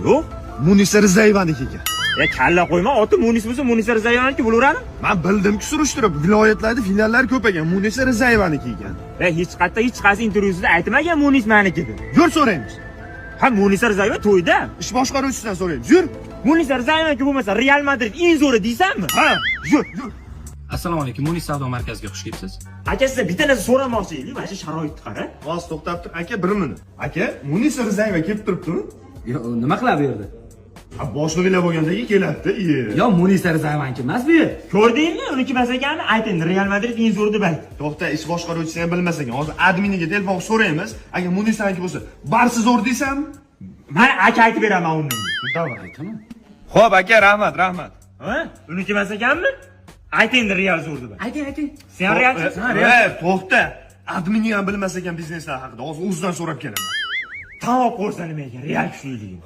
Yo'q. Munisa Rizayevaniki ekan. Ya kalla qo'yma, oti Munis bo'lsa Munisa Rizayevaniki bo'laveradi. Men bildimki surishtirib, viloyatlarda fillarlar ko'p ekan. Munisa Rizayevaniki ekan. Va hech qaysi intervyusida aytmagan Munis meniki deb. Yur so'raymiz. Ha, Munisa Rizayeva to'yda. Ish boshqaruvchisidan so'raymiz. Yur. Munisa Rizayevaniki bo'lmasa Real Madrid eng zo'ri deysanmi? Ha, yur, yur. Assalomu alaykum. Munis savdo markaziga xush kelibsiz. Aka, sizdan bitta narsa so'ramoqchi edik. Mana shu sharoitni qara. Hozir to'xtab tur, aka, bir minut. Aka, Munisa Rizayeva kelib turibdi-mi? Yo, nima qilib bu yerda? Ha, boshlig'ilar bo'lgandagi keladi-da. Yo, Munisa Rizayevaniki emas bu yer. Ko'rdingmi? Uniki emas ekanmi? Ayting, Real Madrid eng zo'ri deb aytdi. To'xta, ish boshqaruvchisi ham bilmas ekan. Hozir adminiga telefon qilib so'raymiz. Agar Munisaniki bo'lsa, barsi zo'r deysanmi? Mana aka aytib beraman uni. Davay, aytaman. Xo'p, aka, rahmat, rahmat. Ha? Uniki emas ekanmi? Ayting, Real zo'r deb. Ayting. Sen Realchisan, To'xta. Admini ham bilmas ekan bizneslar haqida. Hozir o'zidan so'rab kelaman. Tavob ko'rsa nima ekan? Real kuchliligini.